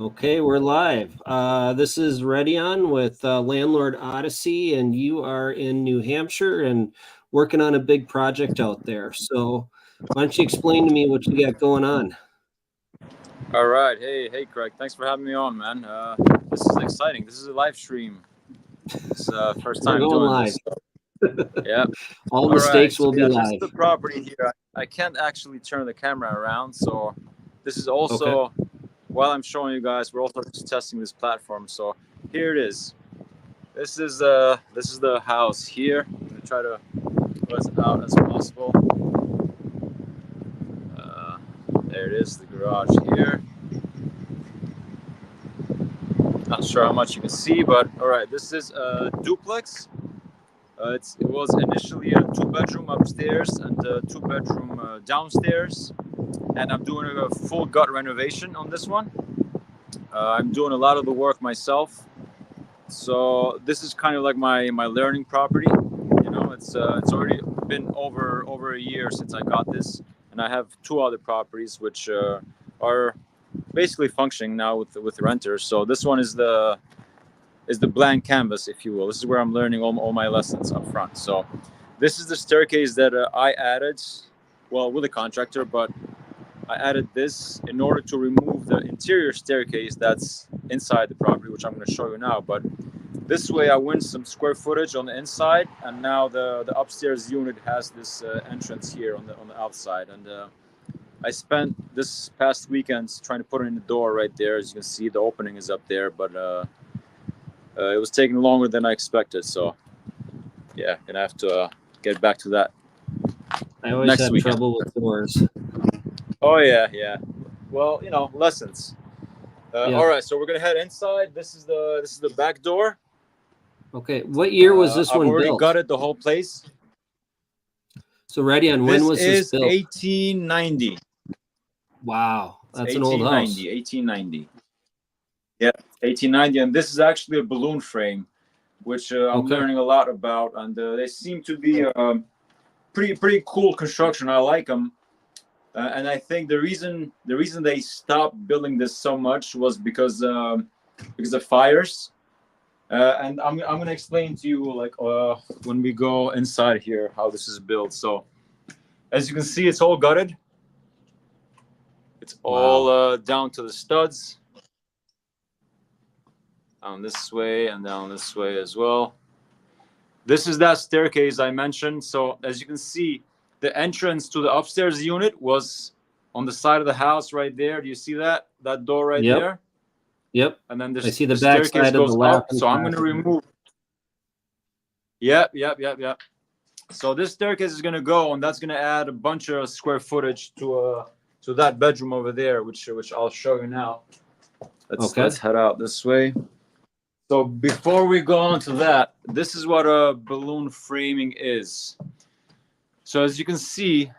Okay, we're live. This is Redion with Landlord Odyssey, and you are in New Hampshire and working on a big project out there. So, why don't you explain to me what you got going on? All right. Hey, Craig. Thanks for having me on, man. This is exciting. This is a live stream. It's first We're time going doing live. this. Yeah. All All right. mistakes So will be yeah, this is live. the property here. I can't actually turn the camera around, so this is also Okay. while I'm showing you guys, we're also just testing this platform. So here it is. This is the house here. I'm gonna try to put as out as possible. Uh, there it is, the garage here. Not sure how much you can see, but all right, this is a duplex. It was initially a two-bedroom upstairs and a two-bedroom downstairs, and I'm doing a full gut renovation on this one. I'm doing a lot of the work myself, so this is kind of like my learning property. It's already been over a year since I got this, and I have two other properties which are basically functioning now with renters. So this one is the blank canvas, if you will. This is where I'm learning all my lessons up front. So this is the staircase that I added, well, with a contractor, but I added this in order to remove the interior staircase that's inside the property, which I'm going to show you now. But this way I win some square footage on the inside, and now the upstairs unit has this entrance here on the outside. And I spent this past weekend trying to put in the door right there. As you can see, the opening is up there, but it was taking longer than I expected. So yeah, gonna have to get back to that. I always Next have weekend. trouble with doors. Oh yeah. Well, lessons. Yeah. All right, so we're gonna head inside. This is the back door. Okay. What year was this I've one already built? gutted the whole place. So, Redion, when was this built? 1890. Wow, that's an It's old house. 1890. Yeah, 1890, and this is actually a balloon frame, which I'm Okay. learning a lot about, and they seem to be pretty cool construction. I like them, and I think the reason they stopped building this so much was because of fires. And I'm gonna explain to you like when we go inside here how this is built. So as you can see, it's all gutted. It's all down to the studs. Down this way and down this way as well. This is that staircase I mentioned. So as you can see, the entrance to the upstairs unit was on the side of the house right there. Do you see that door right there? Yep. And then I see the back staircase side of goes the up. So I'm going to remove. Yep. So this staircase is going to go, and that's going to add a bunch of square footage to that bedroom over there, which I'll show you now. Let's head out this way. So before we go on to that, this is what a balloon framing is. So as you can see,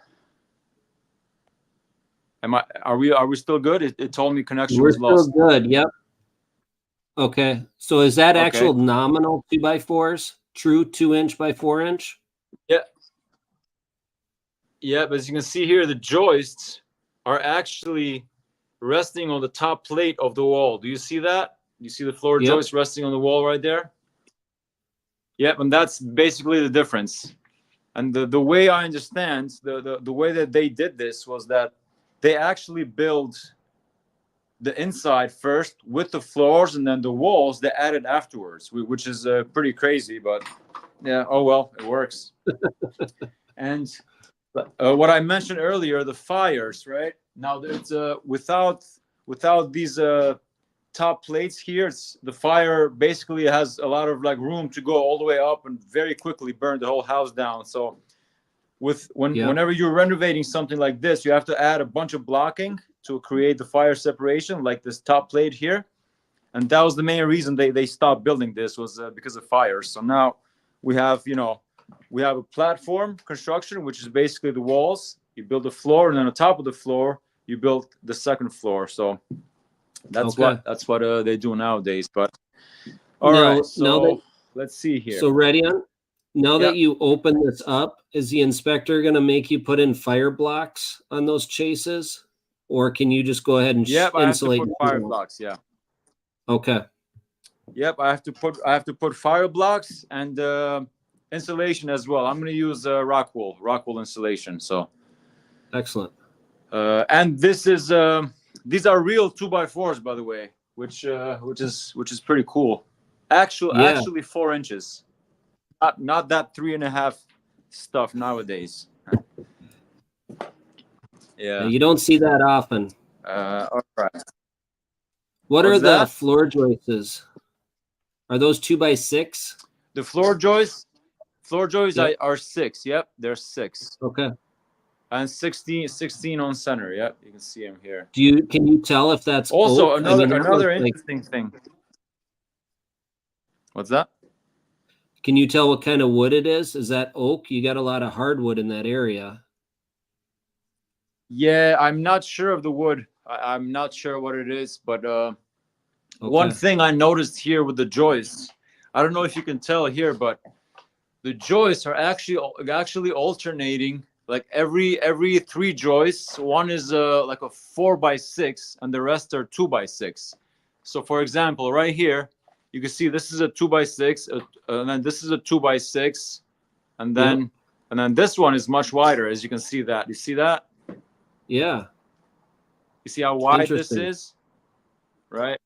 are we still good? It told me connection was lost. We're still good. Yep. Okay. So is that actual nominal 2x4s? True 2-inch by 4-inch? Yeah. Yeah, but as you can see here, the joists are actually resting on the top plate of the wall. Do you see that? You see the floor joist resting on the wall right there? Yep, and that's basically the difference. And the way I understand, the way that they did this was that they actually built the inside first with the floors, and then the walls they added afterwards, which is pretty crazy, but yeah, oh well, it works. And what I mentioned earlier, the fires, right? Now it's without these top plates here, the fire basically has a lot of like room to go all the way up and very quickly burn the whole house down. So whenever you're renovating something like this, you have to add a bunch of blocking to create the fire separation, like this top plate here. And that was the main reason they stopped building this, was because of fires. So now we have a platform construction, which is basically the walls. You build the floor, and then on top of the floor you build the second floor. So that's what they do nowadays. But all right, so let's see here. So Redion, now that you open this up, is the inspector going to make you put in fire blocks on those chases, or can you just go ahead and I have to insulate? put fire blocks. Yeah. Okay. Yep, I have to put fire blocks and insulation as well. I'm going to use rock wool insulation. So Excellent. and this is these are real 2x4s, by the way, which is pretty cool. Actually 4 inches, not that 3.5 stuff nowadays. Yeah. You don't see that often. All right. What What's are the that? floor joists? Are those 2x6? The floor joists Yep. are 6. Yep, they're 6. Okay. And 16 on center. Yep, you can see them here. Can you tell if that's Also, oak? another interesting thing. What's that? Can you tell what kind of wood it is? Is that oak? You got a lot of hardwood in that area. Yeah, I'm not sure of the wood. I'm not sure what it is, but one thing I noticed here with the joists, I don't know if you can tell here, but the joists are actually alternating. Like every 3 joists, one is like a 4x6, and the rest are 2x6. So, for example, right here, you can see this is a 2x6, and then this is a 2x6, and then this one is much wider, as you can see that. You see that? Yeah. You see how wide this is, right?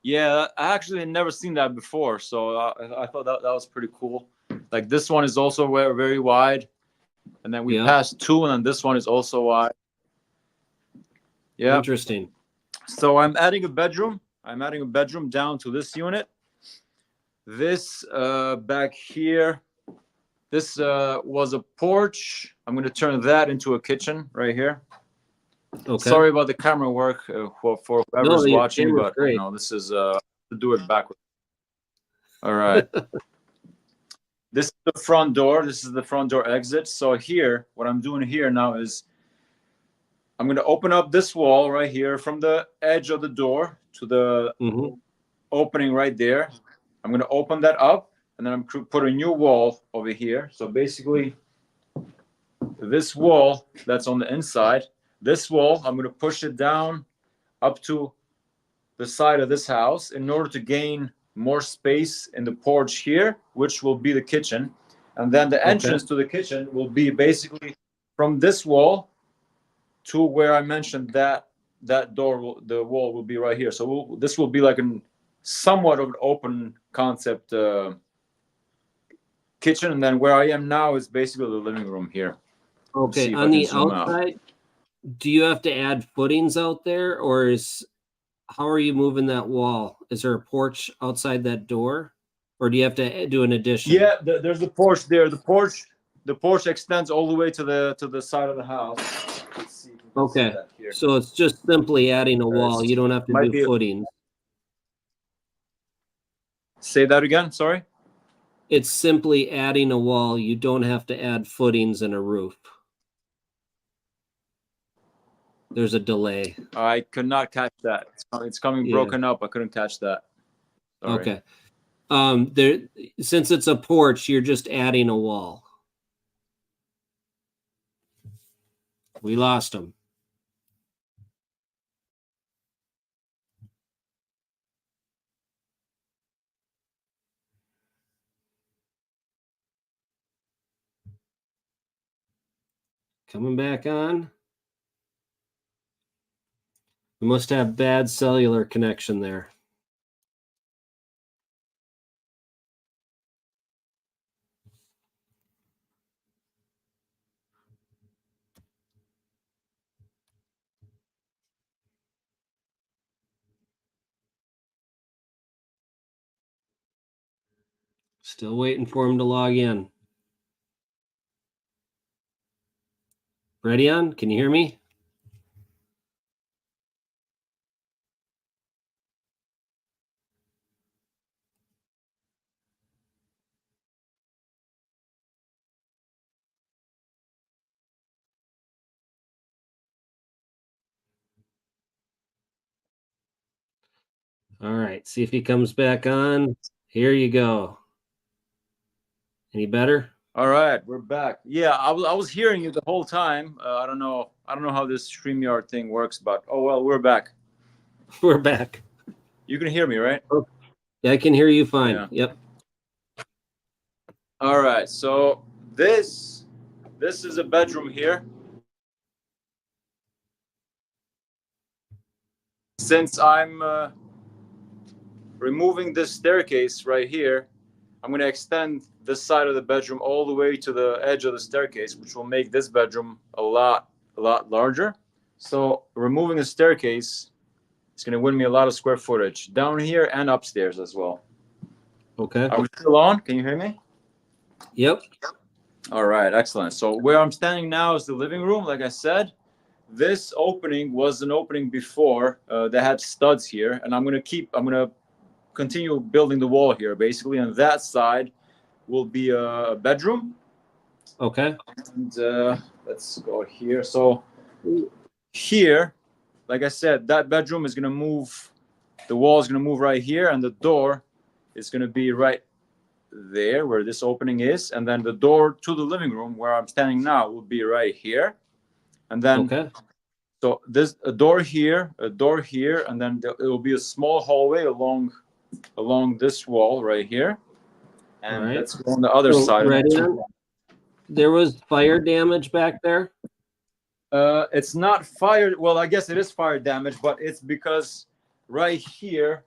Yeah, I actually had never seen that before, so I thought that was pretty cool. Like this one is also very wide, and then we passed 2, and then this one is also wide. Yeah, interesting. So I'm adding a bedroom. I'm adding a bedroom down to this unit. This back here, this was a porch. I'm going to turn that into a kitchen right here. Okay. Sorry about the camera work for whoever's watching, but you know, this is to do it backwards. All right. This is the front door. This is the front door exit. So here, what I'm doing here now is I'm going to open up this wall right here from the edge of the door to the opening right there. I'm going to open that up, and then I'm going to put a new wall over here. So basically, this wall that's on the inside, this wall, I'm going to push it down up to the side of this house in order to gain more space in the porch here, which will be the kitchen. And then the entrance to the kitchen will be basically from this wall to where I mentioned that door, the wall will be right here. So this will be like a somewhat of an open concept kitchen. And then where I am now is basically the living room here. Okay, on the outside, do you have to add footings out there, or how are you moving that wall? Is there a porch outside that door, or do you have to do an addition? Yeah, there's a porch there. The porch extends all the way to the side of the house. Let's see if we can see that here. So it's just simply adding a wall. You don't have to do footings. Say that again. Sorry. It's simply adding a wall. You don't have to add footings and a roof. There's a delay. I could not catch that. It's coming broken up. I couldn't catch that. Sorry. Okay. Since it's a porch, you're just adding a wall. We lost him. Coming back on. We must have bad cellular connection there. Still waiting for him to log in. Ready on? Can you hear me? All right, see if he comes back on. Here you go. Any better? All right, we're back. Yeah, I was hearing you the whole time. I don't know how this StreamYard thing works, but oh well, we're back. We're back. You can hear me, right? Oh, yeah, I can hear you fine. Yeah. Yep. All right. So this is a bedroom here. Since I'm removing this staircase right here, I'm going to extend this side of the bedroom all the way to the edge of the staircase, which will make this bedroom a lot larger. So removing the staircase is going to win me a lot of square footage down here and upstairs as well. Okay. Are we still on? Can you hear me? Yep. All right, excellent. So where I'm standing now is the living room. Like I said, this opening was an opening before that had studs here, and I'm gonna continue building the wall here. Basically, on that side will be a bedroom. Okay. And let's go here. So here, like I said, that bedroom is gonna move. The wall is gonna move right here, and the door is gonna be right there where this opening is, and then the door to the living room where I'm standing now will be right here, and then Okay. so there's a door here, and then it will be a small hallway along this wall right here, and All right. let's go on the other So, side. ready on? There was fire damage back there. It's not fire. Well, I guess it is fire damage, but it's because right here,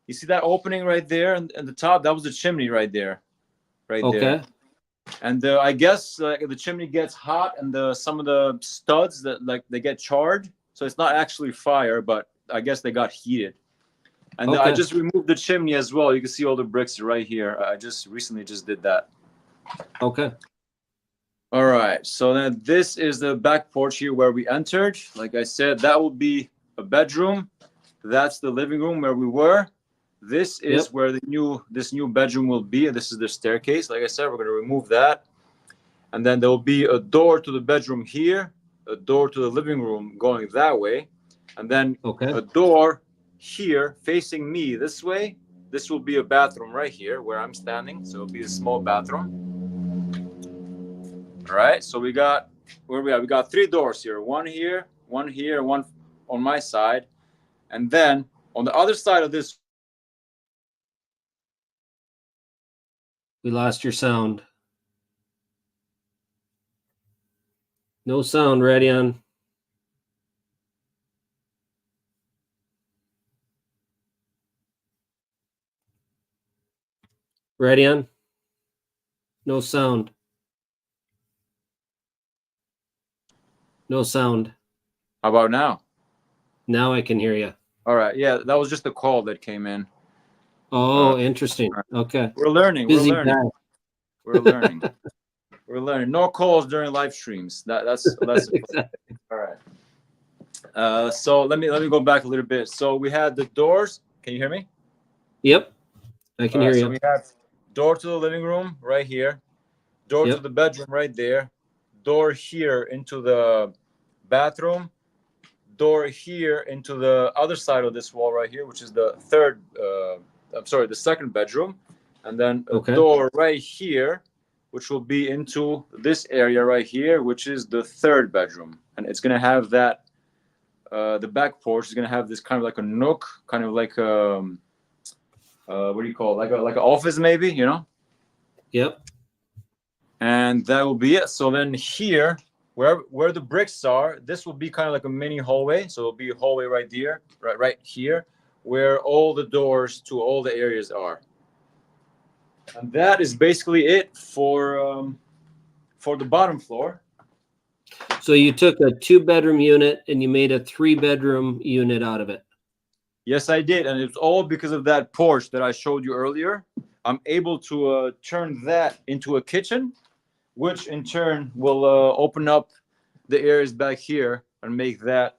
you see that opening right there, and at the top, that was the chimney right there, right there. Okay. And I guess the chimney gets hot, and some of the studs that they get charred. So it's not actually fire, but I guess they got heated. And Okay. I just removed the chimney as well. You can see all the bricks right here. I just recently did that. Okay. All right. So then this is the back porch here where we entered. Like I said, that will be a bedroom. That's the living room where we were. This is where this new bedroom will be. This is the staircase. Like I said, we're going to remove that. And then there will be a door to the bedroom here, a door to the living room going that way, and then a door here facing me this way. This will be a bathroom right here where I'm standing. So it'll be a small bathroom. All right. So we got we got 3 doors here. One here, one on my side. And then on the other side of this. We lost your sound. No sound, ready on. Ready on. No sound. No sound. How about now? Now I can hear you. All right. Yeah, that was just a call that came in. Oh, interesting. Okay. We're learning. Busy We're learning. guy. We're learning. We're learning. No calls during live streams. That's Exactly. all right. So let me go back a little bit. So we had the doors. Can you hear me? Yep. I can hear you. So we have door to the living room right here, door to the bedroom right there, door here into the bathroom, door here into the other side of this wall right here, which is the the second bedroom, and then a door right here, which will be into this area right here, which is the third bedroom, and it's gonna have that. The back porch is gonna have this kind of like a nook, kind of like what do you call it? Like an office maybe, you know? Yep. And that will be it. So then here, where the bricks are, this will be kind of like a mini hallway. So it'll be a hallway right there, right here, where all the doors to all the areas are. And that is basically it for the bottom floor. So you took a 2-bedroom unit and you made a 3-bedroom unit out of it. Yes, I did. And it's all because of that porch that I showed you earlier. I'm able to turn that into a kitchen, which in turn will open up the areas back here and make that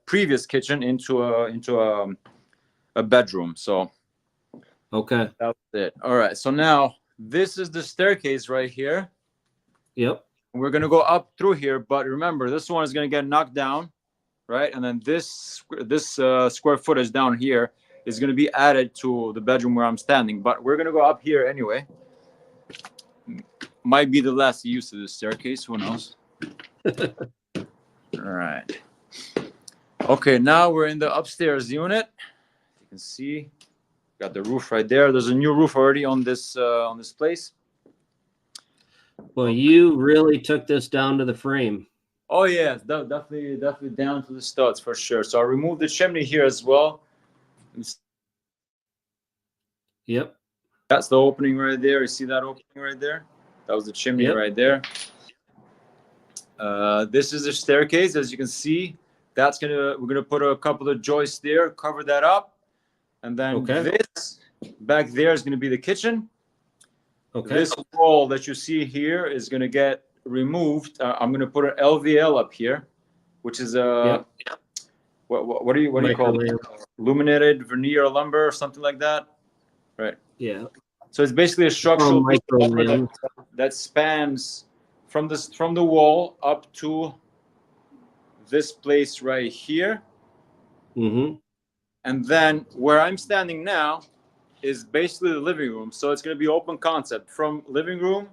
previous kitchen into a bedroom. So that's it. All right. So now this is the staircase right here. Yep. We're gonna go up through here, but remember this one is gonna get knocked down, right? And then this square footage down here is gonna be added to the bedroom where I'm standing. But we're gonna go up here anyway. Might be the last use of the staircase. Who knows? All right. Okay, now we're in the upstairs unit. can see, got the roof right there. There's a new roof already on this place. Well, you really took this down to the frame. Oh yeah, definitely down to the studs for sure. So I removed the chimney here as well. Yep. That's the opening right there. You see that opening right there? That was the chimney right there. This is the staircase, as you can see. We're gonna put a couple of joists there, cover that up, and then this back there is gonna be the kitchen. Okay. This wall that you see here is gonna get removed. I'm gonna put an LVL up here, which is a what do you call it? Illuminated veneer lumber or something like that, right? Yeah. So it's basically a structural that spans from the wall up to this place right here. Mm-hmm. And then where I'm standing now is basically the living room. So it's going to be open concept from living room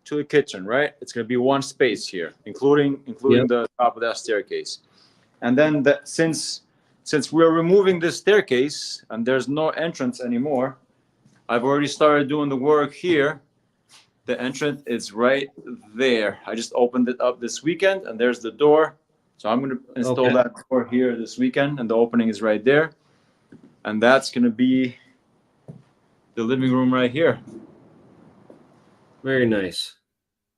to the kitchen, right? It's going to be one space here, including the top of that staircase. And then since we're removing this staircase and there's no entrance anymore, I've already started doing the work here. The entrance is right there. I just opened it up this weekend, and there's the door. So I'm going to install that door here this weekend, and the opening is right there. And that's going to be the living room right here. Very nice.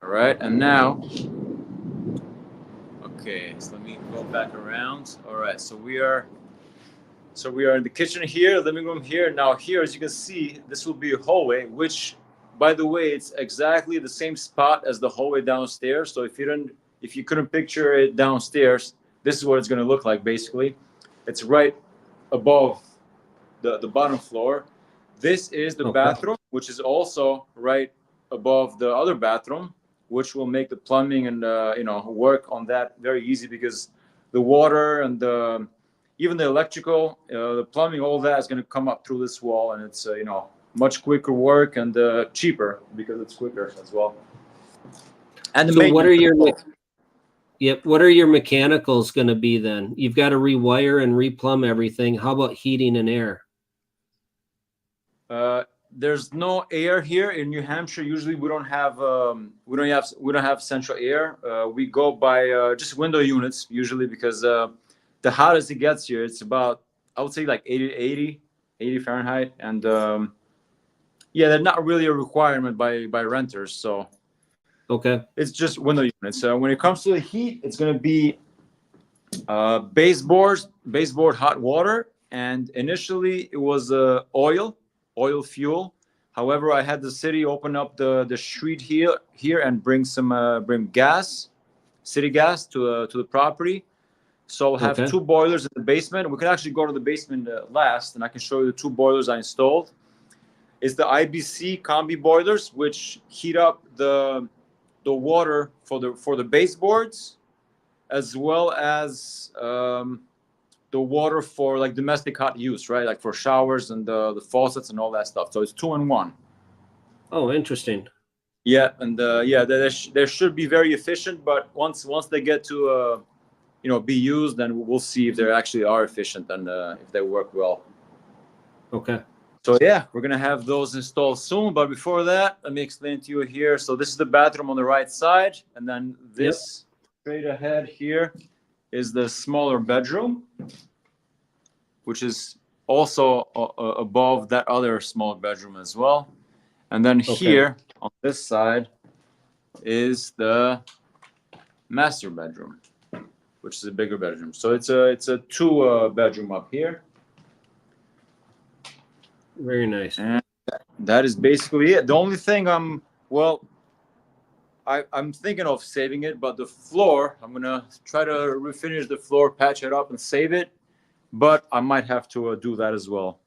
All right, and now, okay, so let me go back around. All right, so we are in the kitchen here, living room here. Now here, as you can see, this will be a hallway, which, by the way, it's exactly the same spot as the hallway downstairs. So if you couldn't picture it downstairs, this is what it's going to look like. Basically, it's right above the bottom floor. This is the bathroom, which is also right above the other bathroom, which will make the plumbing and work on that very easy, because the water and even the electrical, the plumbing, all that is going to come up through this wall, and it's much quicker work and cheaper because it's quicker as well. And so what are your mechanicals going to be then? You've got to rewire and replumb everything. How about heating and air? There's no air here in New Hampshire. Usually we don't have central air. We go by just window units usually, because the hottest it gets here, it's about, I would say, like 80 Fahrenheit, and they're not really a requirement by renters. So it's just window units. So when it comes to the heat, it's going to be baseboard hot water, and initially it was oil fuel. However, I had the city open up the street here and bring city gas to the property. So I'll have two boilers in the basement. We can actually go to the basement last, and I can show you the two boilers I installed. It's the IBC combi boilers, which heat up the water for the baseboards, as well as the water for like domestic hot use, right? Like for showers and the faucets and all that stuff. So it's 2-in-1. Oh, interesting. Yeah, and they should be very efficient. But once they get to be used, then we'll see if they actually are efficient and if they work well. Okay. So yeah, we're gonna have those installed soon. But before that, let me explain to you here. So this is the bathroom on the right side, and then this straight ahead here is the smaller bedroom, which is also above that other small bedroom as well. And then here on this side is the master bedroom, which is a bigger bedroom. So it's a two bedroom up here. Very nice. And that is basically it. The only thing I'm thinking of saving it, but the floor, I'm gonna try to refinish the floor, patch it up, and save it. But I might have to do that as well.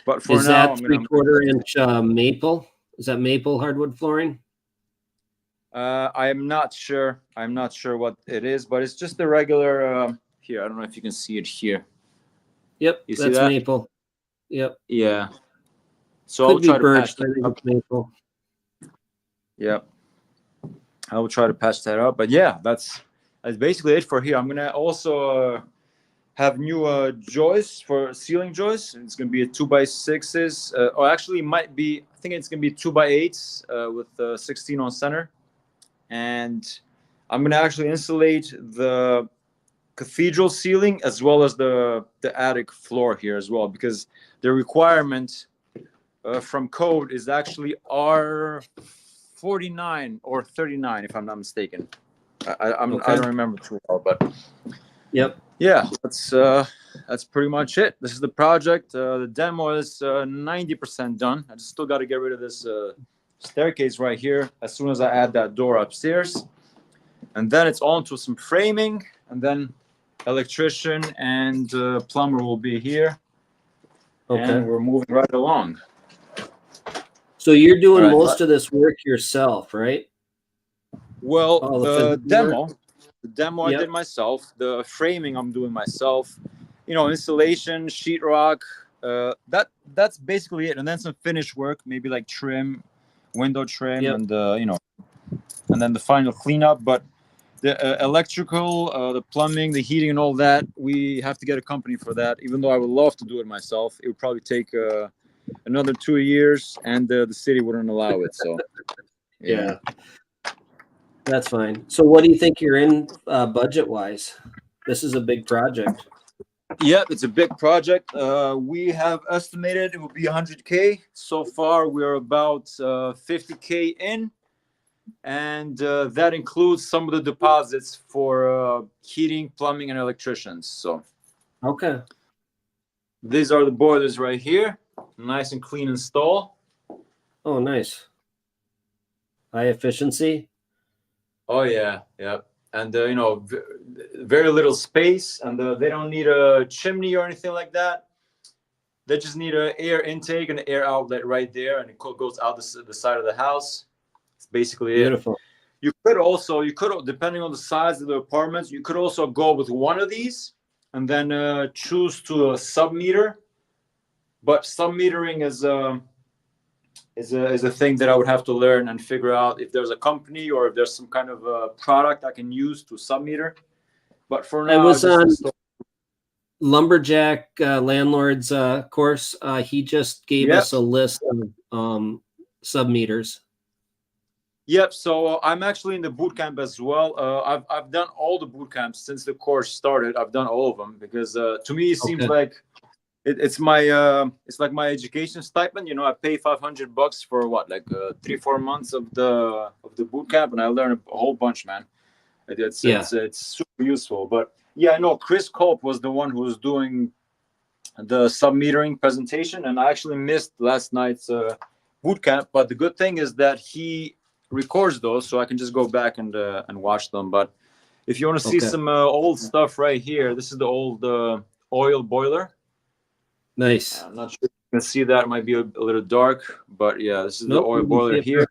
But for now, I'm gonna 3/4-inch maple? Is that maple hardwood flooring? I am not sure. I'm not sure what it is, but it's just the regular. Here, I don't know if you can see it here. Yep, that's maple. Yep. Yeah. So I'll try to patch that up. Maple. Yep. I will try to patch that up. But yeah, that's basically it for here. I'm gonna also have new joists for ceiling joists. It's going to be a 2x6s, or actually might be. I think it's going to be 2x8s with 16 on center. And I'm going to actually insulate the cathedral ceiling as well as the attic floor here as well, because the requirement from code is actually R49 or 39, if I'm not mistaken. I don't remember too well, but yep. Yeah, that's pretty much it. This is the project. The demo is 90% done. I just still got to get rid of this staircase right here as soon as I add that door upstairs. And then it's on to some framing, and then electrician and plumber will be here. Okay. And we're moving right along. So you're doing most of this work yourself, right? Well, the demo I did myself. The framing I'm doing myself. Installation, sheetrock. That's basically it. And then some finish work, maybe like trim, window trim, and and then the final cleanup. But the electrical, the plumbing, the heating, and all that, we have to get a company for that. Even though I would love to do it myself, it would probably take another 2 years, and the city wouldn't allow it. So yeah. That's fine. So what do you think you're in budget-wise? This is a big project. Yep, it's a big project. We have estimated it will be 100K. So far, we're about 50K in. And that includes some of the deposits for heating, plumbing, and electricians. So, okay. These are the boilers right here. Nice and clean install. Oh, nice. High efficiency. Oh yeah, yeah, and very little space, and they don't need a chimney or anything like that. They just need an air intake and an air outlet right there, and it goes out the side of the house. It's basically beautiful. You could depending on the size of the apartments, you could also go with one of these, and then choose to a sub-meter. But sub-metering is a thing that I would have to learn and figure out if there's a company or if there's some kind of a product I can use to sub-meter. But for now, I was on Lumberjack Landlord's course. He just gave us a list of sub-meters. Yep. So I'm actually in the boot camp as well. I've done all the boot camps since the course started. I've done all of them because to me it seems like it's like my education stipend. I pay $500 for what, like 3-4 months of the boot camp, and I learned a whole bunch, man. It's super useful. But yeah, I know Chris Culp was the one who was doing the sub-metering presentation, and I actually missed last night's boot camp. But the good thing is that he records those, so I can just go back and watch them. But if you want to see some old stuff right here, this is the old oil boiler. Nice. I'm not sure if you can see that. It might be a little dark, but yeah, this is the oil boiler here.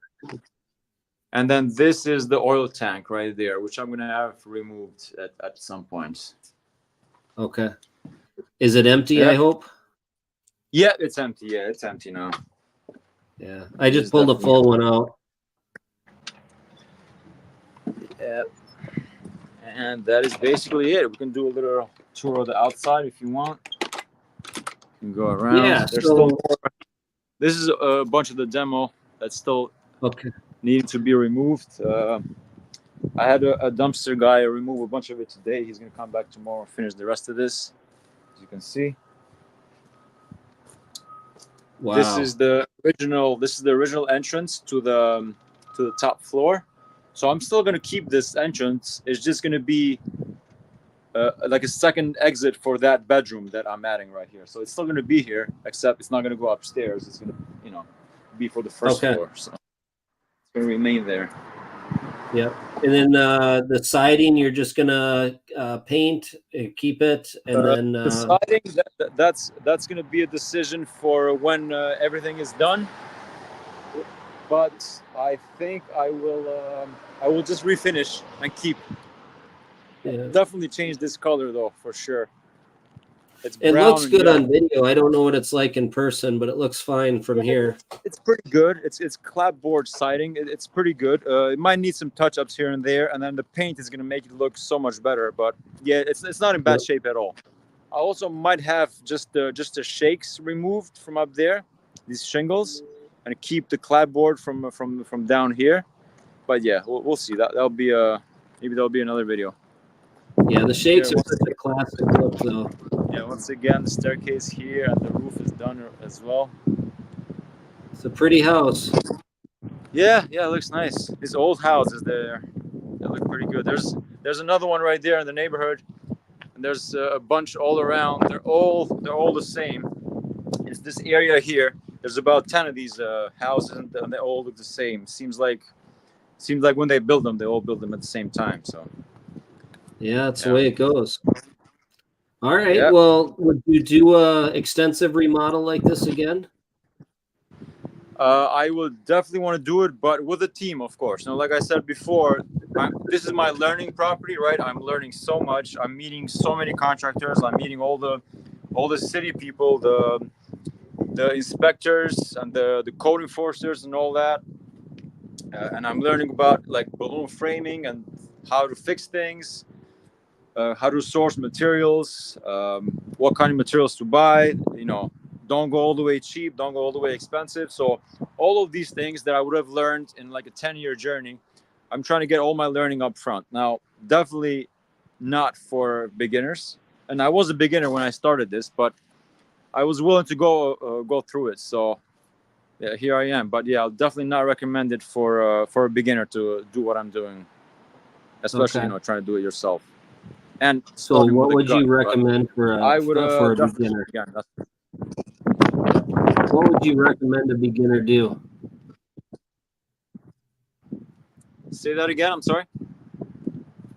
And then this is the oil tank right there, which I'm going to have removed at some point. Okay. Is it empty, I hope? Yeah, it's empty. Yeah, it's empty now. Yeah, I just pulled a full one out. Yeah. And that is basically it. We can do a little tour of the outside if you want. You can go around. Yeah, there's still more. This is a bunch of the demo that's still needing to be removed. I had a dumpster guy remove a bunch of it today. He's going to come back tomorrow and finish the rest of this. As you can see. Wow. This is the original entrance to the top floor. So I'm still going to keep this entrance. It's just going to be like a second exit for that bedroom that I'm adding right here. So it's still going to be here, except it's not going to go upstairs. It's going to, be for the first floor. So it's going to remain there. Yeah. And then the siding, you're just going to paint, keep it, and then the siding, that's going to be a decision for when everything is done. But I think I will just refinish and keep. Yeah. Definitely change this color though, for sure. It looks good on video. I don't know what it's like in person, but it looks fine from here. It's pretty good. It's clapboard siding. It's pretty good. It might need some touch-ups here and there, and then the paint is going to make it look so much better. But yeah, it's not in bad shape at all. I also might have just the shakes removed from up there, these shingles, and keep the clapboard from down here. But yeah, we'll see. That'll be maybe that'll be another video. Yeah, the shakes are such a classic look, though. Yeah, once again, the staircase here and the roof is done as well. It's a pretty house. Yeah, it looks nice. These old houses there, they look pretty good. There's another one right there in the neighborhood, and there's a bunch all around. They're all the same. It's this area here. There's about 10 of these houses, and they all look the same. Seems like when they build them, they all build them at the same time. So yeah, that's the way it goes. All right. Yep. Well, would you do a extensive remodel like this again? I would definitely want to do it, but with a team, of course. Now, like I said before, this is my learning property, right? I'm learning so much. I'm meeting so many contractors. I'm meeting all the city people, the inspectors and the code enforcers and all that. And I'm learning about like balloon framing and how to fix things, how to source materials, what kind of materials to buy. Don't go all the way cheap, don't go all the way expensive. So all of these things that I would have learned in like a 10-year journey, I'm trying to get all my learning up front. Now, definitely not for beginners. And I was a beginner when I started this, but I was willing to go through it. So yeah, here I am. But yeah, I'll definitely not recommend it for a beginner to do what I'm doing, especially trying to do it yourself. And so, what would you recommend for a beginner? Yeah, what would you recommend a beginner do? Say that again. I'm sorry.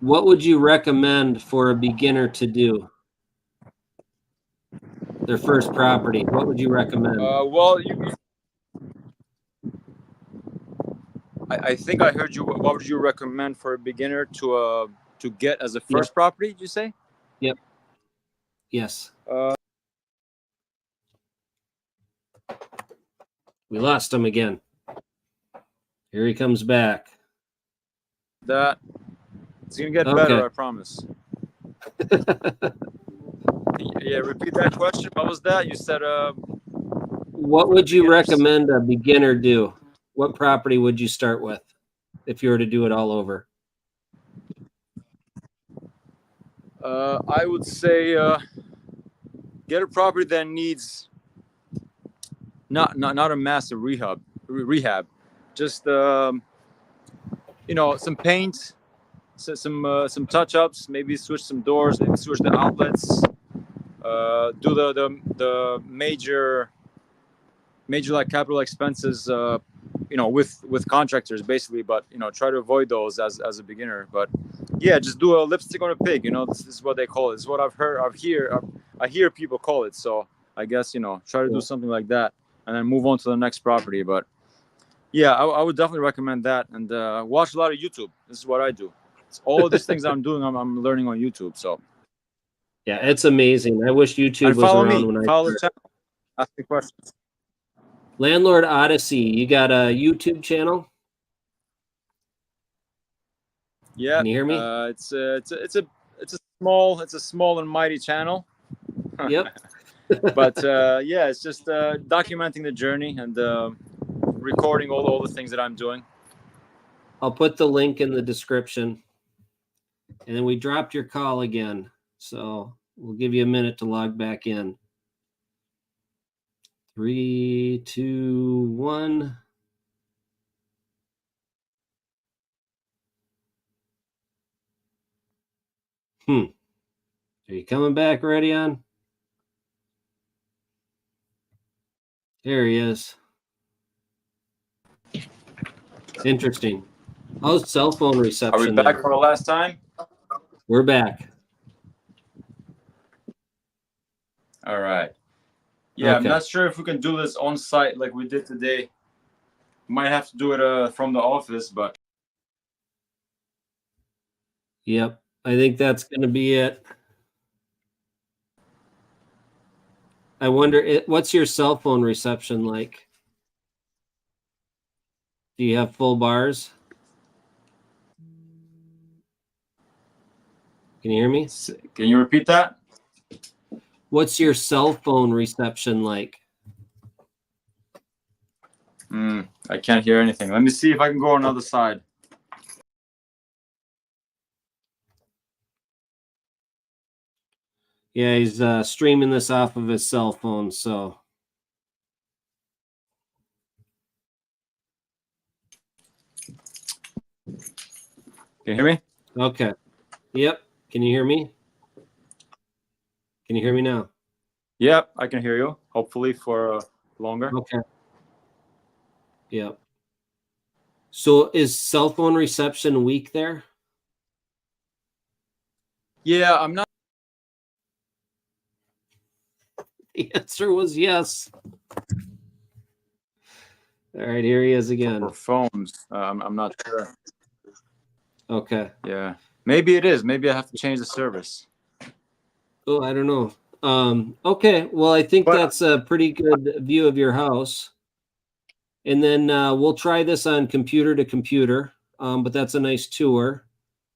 What would you recommend for a beginner to do? Their first property. What would you recommend? Well, I think I heard you. What would you recommend for a beginner to get as a first property? Did you say? Yep. Yes. We lost him again. Here he comes back. It's gonna get better, I promise. Yeah, repeat that question. What was that? You said what would you recommend a beginner do? What property would you start with if you were to do it all over? I would say get a property that needs not a massive rehab, just some paint, some touch-ups, maybe switch some doors, maybe switch the outlets, do the major like capital expenses with contractors basically, but try to avoid those as a beginner. But yeah, just do a lipstick on a pig. This is what they call it. It's what I've heard. I hear people call it. So I guess try to do something like that and then move on to the next property. But yeah, I would definitely recommend that, and watch a lot of YouTube. This is what I do. It's all of these things I'm doing, I'm learning on YouTube. So yeah, it's amazing. I wish YouTube was around when I follow the channel. Ask me questions. Landlord Odyssey, you got a YouTube channel? Yeah. Can you hear me? It's a small and mighty channel. Yep. But yeah, it's just documenting the journey and recording all the things that I'm doing. I'll put the link in the description. And then we dropped your call again, so we'll give you a minute to log back in. 3, 2, 1. Are you coming back, Redion? There he is. Interesting. How's cell phone reception? Are we back for the last time? We're back. All right. Yeah, okay. I'm not sure if we can do this on site like we did today. Might have to do it from the office, but. Yep, I think that's going to be it. I wonder, what's your cell phone reception like? Do you have full bars? Can you hear me? Can you repeat that? What's your cell phone reception like? I can't hear anything. Let me see if I can go on the other side. Yeah, he's streaming this off of his cell phone, so. Can you hear me? Okay. Yep. Can you hear me? Can you hear me now? Yep, I can hear you. Hopefully for longer. Okay. Yep. So is cell phone reception weak there? Yeah, I'm not. The answer was yes. All right, here he is again. For phones, I'm not sure. Okay. Yeah, maybe it is. Maybe I have to change the service. Oh, I don't know. Okay, well, I think that's a pretty good view of your house. And then we'll try this on computer to computer, but that's a nice tour.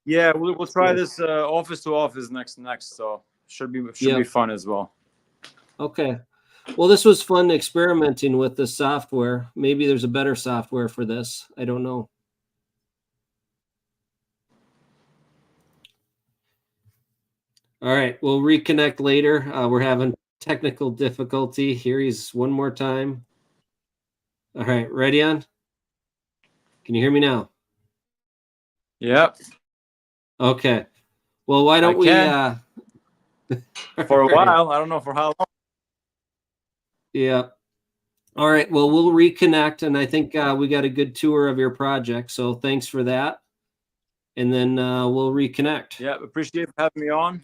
Yeah, we'll try this office to office next. So should be fun as well. Okay. Well, this was fun experimenting with the software. Maybe there's a better software for this. I don't know. All right, we'll reconnect later. We're having technical difficulty. Here he's one more time. All right, ready on? Can you hear me now? Yep. Okay. Well, why don't we for a while, I don't know for how long. Yeah. All right, well, we'll reconnect, and I think we got a good tour of your project, so thanks for that. And then we'll reconnect. Yeah, appreciate having me on.